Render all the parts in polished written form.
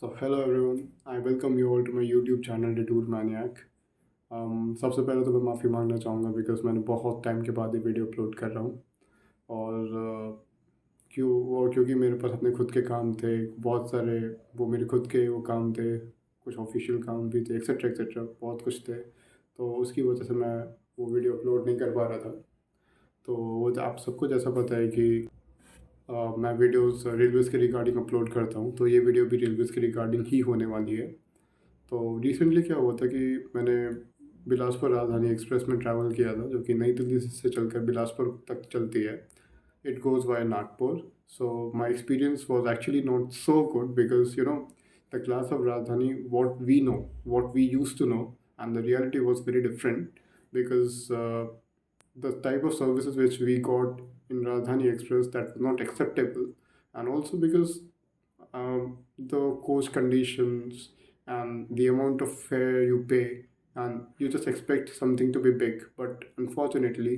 So hello everyone, I welcome you all to my YouTube channel Detour Maniac. सबसे पहले तो मैं माफ़ी मांगना चाहूँगा बिकॉज़ मैंने बहुत टाइम के बाद ये वीडियो अपलोड कर रहा हूँ और क्योंकि मेरे पास अपने खुद के काम थे बहुत सारे। वो मेरे खुद के वो काम थे, कुछ ऑफिशियल काम भी थे एक्सेट्रा बहुत कुछ थे। तो उसकी वजह से मैं वो वीडियो अपलोड नहीं कर पा रहा था। तो वो तो आप सबको जैसा पता है कि मैं वीडियोस रेलवेज़ के रिगार्डिंग अपलोड करता हूँ, तो ये वीडियो भी रेलवेज़ के रिगार्डिंग ही होने वाली है। तो रिसेंटली क्या हुआ था कि मैंने बिलासपुर राजधानी एक्सप्रेस में ट्रैवल किया था, जो कि नई दिल्ली से चलकर बिलासपुर तक चलती है। It goes via Nagpur. So my experience was actually not so good because the class of Rajdhani what we use to know and the reality was very different because the type of services which we got in Rajdhani Express that was not acceptable, and also because the coach conditions and the amount of fare you pay, and you just expect something to be big, but unfortunately,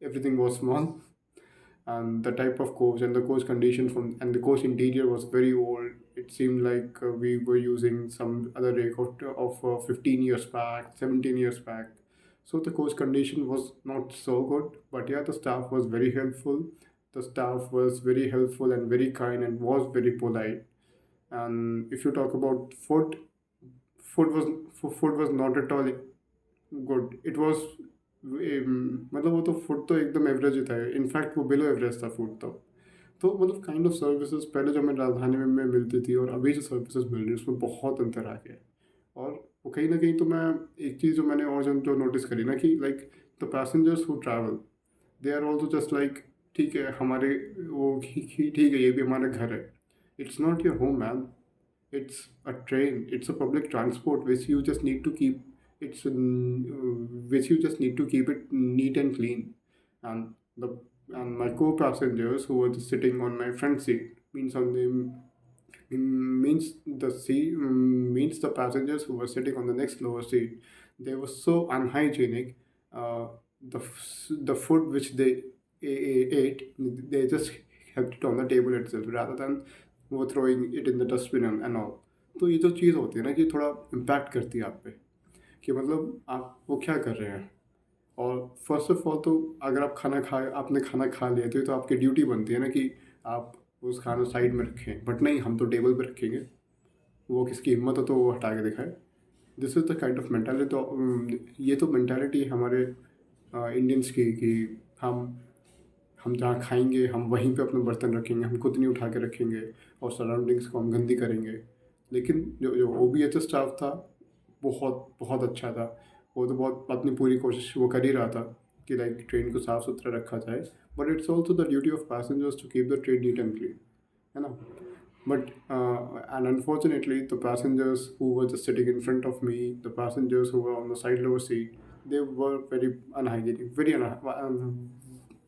everything was small. And the type of coach and the coach condition from and the coach interior was very old. It seemed like we were using some other record of 15 years back, 17 years back. So the coach condition was not so good, but yeah, the staff was very helpful. The staff was very helpful and very kind and was very polite. And if you talk about food was food was not at all good it was. मतलब वो तो food तो एकदम average ही था, in fact वो below average था food तो मतलब काइंड ऑफ सर्विसेज पहले जो हमें राजधानी में मिलती थी और अभी जो सर्विसेज मिल रही है उसमें बहुत अंतर आ गया है। और वो कहीं ना कहीं तो मैं एक चीज़ जो मैंने और जो नोटिस करी ना कि like the passengers who travel, they are also just like ठीक है हमारे वो ठीक है ये भी हमारा घर है। It's not your home man, it's a train, it's a public transport which you just need to keep which you just need to keep it neat and clean. And the and my co-passengers who were just sitting on my front seat means on the means the seat means the passengers who were sitting on the next lower seat, they were so unhygienic. The food which they ate, they just kept it on the table itself rather than वो throwing it in the dustbin and all. तो ये जो चीज़ होती है ना कि थोड़ा impact करती है आप पे कि मतलब आप वो क्या कर रहे हैं। और फर्स्ट ऑफ ऑल तो अगर आप आपने खाना खा लिया तो ये तो आपकी ड्यूटी बनती है ना कि आप उस खाना साइड में रखें, बट नहीं हम तो टेबल पे रखेंगे। वो किसकी हिम्मत हो तो वो हटा के दिखाए। This is the kind of mentality. तो ये तो मेंटालिटी है हमारे इंडियंस की कि हम हम जहाँ खाएंगे हम वहीं पे अपने बर्तन रखेंगे, हम खुद नहीं उठा के रखेंगे और सराउंडिंग्स को हम गंदी करेंगे। लेकिन जो जो O B H S staff था बहुत बहुत अच्छा था। वो तो बहुत अपनी पूरी कोशिश वो कर ही रहा था कि लाइक ट्रेन को साफ़ सुथरा रखा जाए, but it's also the duty of passengers to keep the train neat and clean, है ना। But and unfortunately, the passengers who were just sitting in front of me, the passengers who were on the side lower seat, they were very unhygienic,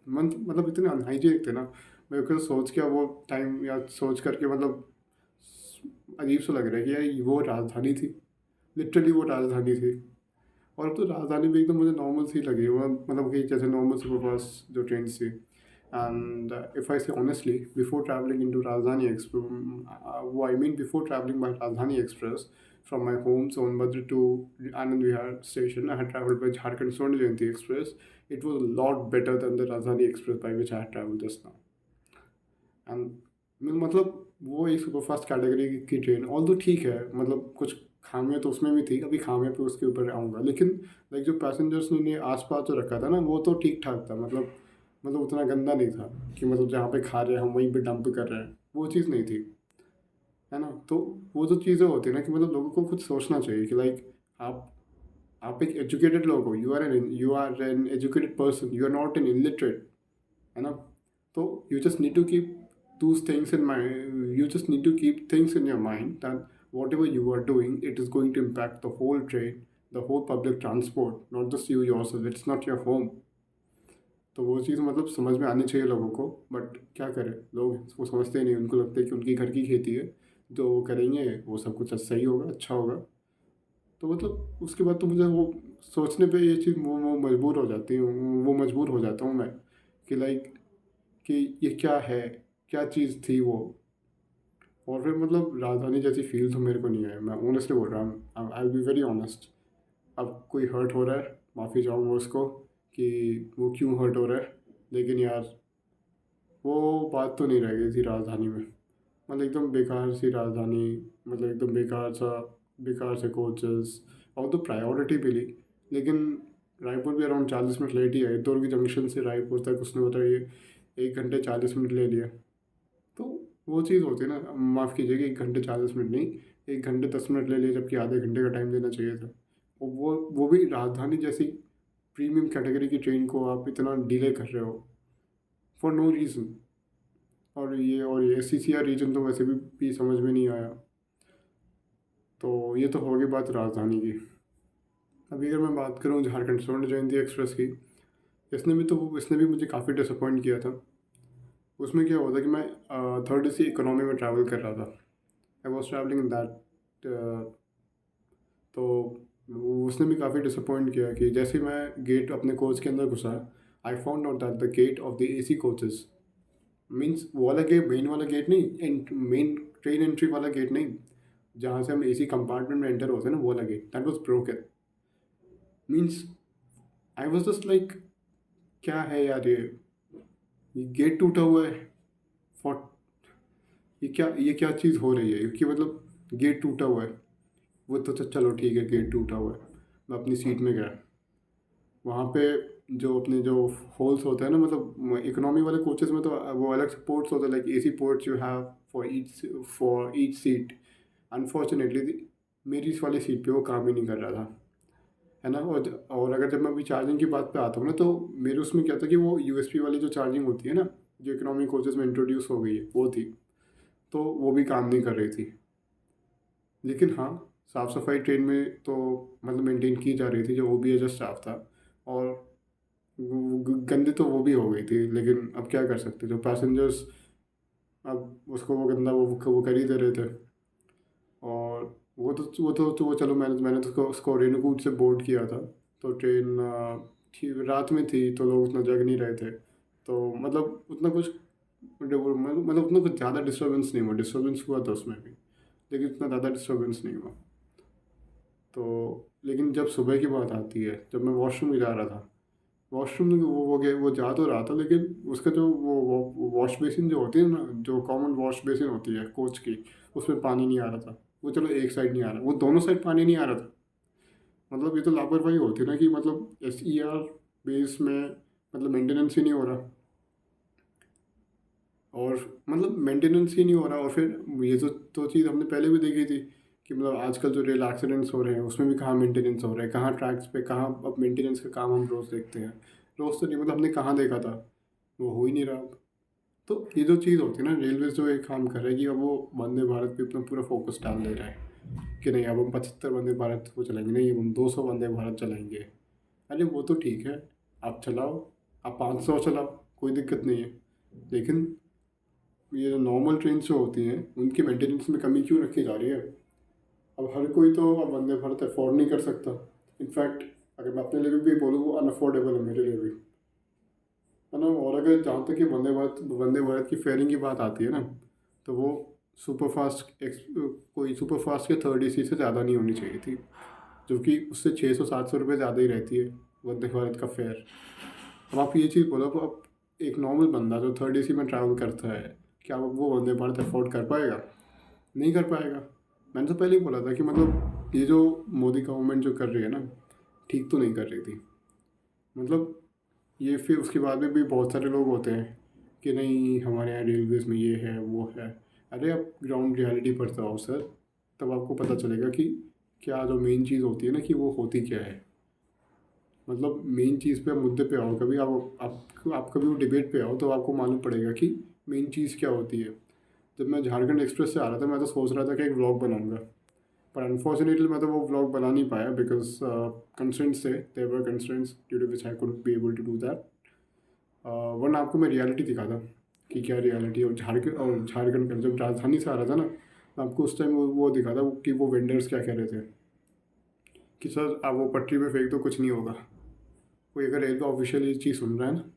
मतलब इतने unhygienic थे ना। मेरे को सोच के वो टाइम या सोच करके मतलब अजीब सा लग रहा है कि यार वो राजधानी थी, लिटरली वो राजधानी थी। और अब तो राजधानी भी एकदम मुझे नॉर्मल सी लगी वो, मतलब कि जैसे नॉर्मल सुपरफास्ट जो ट्रेन थी। And if I say honestly before travelling in to Rajdhani express, वो I mean before travelling by Rajdhani express from my home Sonbhadra to Anand Vihar station, I had traveled by Jharkhand Swarna Jayanti Express. It was a lot better than the Rajdhani Express by which I had traveled just now. And मतलब वो एक superfast category की train all तो ठीक है, मतलब कुछ खामियां तो उसमें भी थी, अभी खामियां पे उसके ऊपर आऊँगा। लेकिन लाइक जो पैसेंजर्स ने आस पास जो रखा था ना वो तो ठीक ठाक था, मतलब उतना गंदा नहीं था कि मतलब जहाँ पे खा रहे हैं हम वहीं पे डंप कर रहे हैं, वो चीज़ नहीं थी, है ना। तो वो जो चीज़ें होती है ना कि मतलब लोगों को खुद सोचना चाहिए कि लाइक आप आप एक एजुकेटेड लोग हो, you are an educated person, you are not an illiterate, है ना। तो you just need to keep those things in mind, you just need to keep things in your mind that whatever you are doing, it is going to impact the whole train, the whole public transport, not just you yourself, it's not your home। तो वो चीज़ मतलब समझ में आनी चाहिए लोगों को, but क्या करें लोग वो समझते ही नहीं, उनको लगता है कि उनकी घर की खेती है, जो वो करेंगे वो सब कुछ सही होगा, अच्छा होगा। तो मतलब उसके बाद तो मुझे वो सोचने पे ये चीज़ वो मजबूर हो जाती हूँ, वो मजबूर हो जाता हूँ मैं कि लाइक कि ये क्या है, क्या चीज़ थी वो। और फिर मतलब राजधानी जैसी फ़ील तो मेरे को नहीं आई। मैं ऑनेस्टली बोल रहा हूँ, I will be very honest. अब कोई हर्ट हो रहा है, माफ़ी चाहूँगा उसको कि वो क्यों हर्ट हो रहा है, लेकिन यार वो बात तो नहीं रह गई थी राजधानी में। मतलब एकदम बेकार सी राजधानी, मतलब एकदम बेकार से कोचेस, और तो प्रायोरिटी मिली, लेकिन रायपुर भी अराउंड 40 मिनट लेट ही आई। दुर्ग जंक्शन से रायपुर तक उसने बताइए 1 घंटे 40 मिनट ले लिया। तो वो चीज़ होती है ना, माफ़ कीजिएगा, 1 घंटे 40 मिनट नहीं, 1 घंटे 10 मिनट ले लिए, जबकि आधे घंटे का टाइम देना चाहिए था। और वो भी राजधानी जैसी प्रीमियम कैटेगरी की ट्रेन को आप इतना डिले कर रहे हो फॉर नो रीज़न। और ये सीसीआर रीजन तो वैसे भी समझ में नहीं आया। तो ये तो होगी बात राजधानी की। अभी अगर मैं बात करूँ झारखंड स्वर्ण जयंती एक्सप्रेस की, इसने भी मुझे काफ़ी डिसअपॉइंट किया था। उसमें क्या हुआ था कि मैं थर्ड एसी इकोनॉमी में ट्रैवल कर रहा था। I was travelling in that. तो उसने भी काफ़ी डिसअपॉइंट किया कि जैसे ही मैं गेट अपने कोच के अंदर घुसा, I found out that the gate of the AC coaches, means वो वाला गेट, मेन वाला गेट नहीं, मेन ट्रेन एंट्री वाला गेट नहीं, जहाँ से हम एसी कंपार्टमेंट में एंटर होते हैं ना, वो वाला gate, that was broken. Means I was just like, क्या है यार ये गेट टूटा हुआ है। फॉर ये क्या चीज़ हो रही है, क्योंकि मतलब गेट टूटा हुआ है। वो तो चलो ठीक है, गेट टूटा हुआ है। मैं अपनी सीट में गया, वहाँ पे जो होल्स होते हैं ना, मतलब इकोनॉमी वाले कोचेस में तो वो अलग से पोर्ट्स होते हैं, like AC ports you have for each seat. Unfortunately मेरी इस वाली सीट पे वो काम ही नहीं कर रहा था, है ना। और अगर जब मैं अभी चार्जिंग की बात पे आता हूँ ना, तो मेरे उसमें क्या था कि वो यूएसपी वाली जो चार्जिंग होती है ना, जो इकोनॉमी कोचेस में इंट्रोड्यूस हो गई है, वो थी। तो वो भी काम नहीं कर रही थी। लेकिन हाँ, साफ़ सफाई ट्रेन में तो मतलब मेंटेन की जा रही थी, जो ओबीए जो स्टाफ था। और गंदी तो वो भी हो गई थी, लेकिन अब क्या कर सकते, जो पैसेंजर्स, अब उसको वो गंदा वो कर ही दे रहे थे। और वो चलो, मैंने तो उसको रेणुकूट से बोर्ड किया था। तो ट्रेन रात में थी, तो लोग उतना जग नहीं रहे थे। तो मतलब उतना कुछ, मतलब उतना कुछ ज़्यादा डिस्टर्बेंस नहीं हुआ। डिस्टर्बेंस हुआ था उसमें भी, लेकिन उतना ज़्यादा डिस्टर्बेंस नहीं हुआ। तो लेकिन जब सुबह की बात आती है, जब मैं वॉशरूम भी जा रहा था, वॉशरूम में वो जा तो रहा था, लेकिन उसका जो वो वॉश बेसिन जो होती है ना, जो कॉमन वॉश बेसिन होती है कोच की, उसमें पानी नहीं आ रहा था। वो चलो एक साइड नहीं आ रहा, वो दोनों साइड पानी नहीं आ रहा था। मतलब ये तो लापरवाही होती है ना, कि मतलब एसईआर बेस में मतलब मेंटेनेंस ही नहीं हो रहा। और मतलब मेंटेनेंस ही नहीं हो रहा, और फिर ये तो चीज़ हमने पहले भी देखी थी कि मतलब आजकल जो रेल एक्सीडेंट्स हो रहे हैं, उसमें भी कहाँ मेंटेनेंस हो रहा है, कहाँ ट्रैक्स पे, कहाँ अब मेंटेनेंस का काम हम रोज़ देखते हैं। रोज़ तो नहीं, मतलब हमने कहाँ देखा था, वो हो ही नहीं रहा अब। तो ये जो चीज़ होती है ना, रेलवे जो एक काम कर रहा है कि अब वो वंदे भारत पे अपना पूरा फोकस डाल दे रहा है कि नहीं, अब हम 75 वंदे भारत वो चलाएंगे, नहीं अब हम 200 वंदे भारत चलाएंगे। अरे वो तो ठीक है, आप चलाओ, आप 500 चलाओ, कोई दिक्कत नहीं है। लेकिन ये जो नॉर्मल ट्रेन जो होती हैं, उनकी मेंटेनेंस में कमी क्यों रखी जा रही है। अब हर कोई तो अब वंदे भारत अफोर्ड नहीं कर सकता। इनफैक्ट अगर मैं अपने लिए भी बोलूँ, वो अनअफोर्डेबल है मेरे लिए भी, है ना। और अगर जहाँ तक कि वंदे भारत की फेयरिंग की बात आती है ना, तो वो कोई सुपर फास्ट के थर्ड एसी से ज़्यादा नहीं होनी चाहिए थी, जो कि उससे 600 700 रुपये ज़्यादा ही रहती है वंदे भारत का फेयर। अब आप ये चीज़ बोलो, अब एक नॉर्मल बंदा जो थर्ड एसी में ट्रैवल करता है, क्या वो वंदे भारत अफोर्ड कर पाएगा? नहीं कर पाएगा। मैंने तो पहले ही बोला था कि मतलब ये जो मोदी गवर्नमेंट जो कर रही है ना, ठीक तो नहीं कर रही थी। मतलब ये फिर उसके बाद में भी बहुत सारे लोग होते हैं कि नहीं, हमारे यहाँ रेलवेज़ में ये है वो है। अरे आप ग्राउंड रियलिटी पर तो आओ सर, तब आपको पता चलेगा कि क्या जो मेन चीज़ होती है ना, कि वो होती क्या है। मतलब मेन चीज़ पे, मुद्दे पे आओ कभी, आप कभी वो डिबेट पे आओ, तो आपको मालूम पड़ेगा कि मेन चीज़ क्या होती है। जब मैं झारखंड एक्सप्रेस से आ रहा था, मैं तो सोच रहा था कि एक व्लॉग बनाऊंगा, पर अनफॉर्चुनेटली मैं तो वो व्लॉग बना नहीं पाया, बिकॉज कंस्ट्रेंट्स थे, there were constraints due to which I couldn't be able to do that. वरना आपको मैं रियलिटी दिखाता कि क्या रियलिटी। और झारखंड का जब राजधानी से आ रहा था ना, मैं आपको उस टाइम वो दिखाता कि वो वेंडर्स क्या कह रहे थे कि सर आप वो पटरी पे फेंक दो, कुछ नहीं होगा। कोई अगर रेलवे ऑफिशियल ये चीज़ सुन रहा है ना,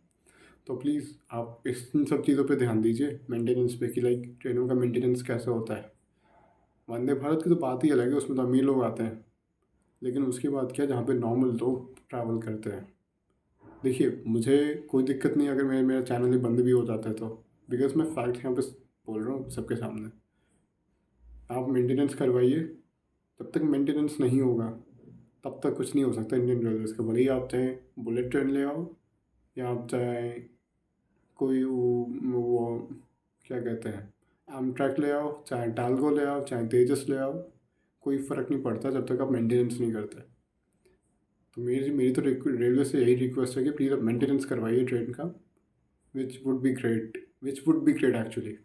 तो प्लीज़ आप इन सब चीज़ों पे ध्यान दीजिए, मेंटेनेंस पे, कि लाइक ट्रेनों का मेंटेनेंस कैसे होता है। वंदे भारत की तो बात ही अलग है, उसमें तो अमीर लोग आते हैं। लेकिन उसकी बात क्या है जहाँ पे नॉर्मल लोग ट्रैवल करते हैं। देखिए, मुझे कोई दिक्कत नहीं अगर मेरा चैनल ही बंद भी हो जाता है तो, बिकॉज़ मैं फैक्ट यहाँ पे बोल रहा हूँ सबके सामने। आप मेंटेनेंस करवाइए, जब तक मेंटेनेंस नहीं होगा तब तक कुछ नहीं हो सकता इंडियन रेलवेज़ का। भले ही आप चाहें बुलेट ट्रेन ले आओ, या आप चाहें कोई वो क्या कहते हैं, एमट्रैक ले आओ, चाहे टालगो ले आओ, चाहे तेजस ले आओ, कोई फ़र्क नहीं पड़ता जब तक आप मेंटेनेंस नहीं करते। तो मेरी मेरी तो रेलवे से यही रिक्वेस्ट है कि प्लीज़ आप मेंटेनेंस करवाइए ट्रेन का, which would be great, which would be great actually.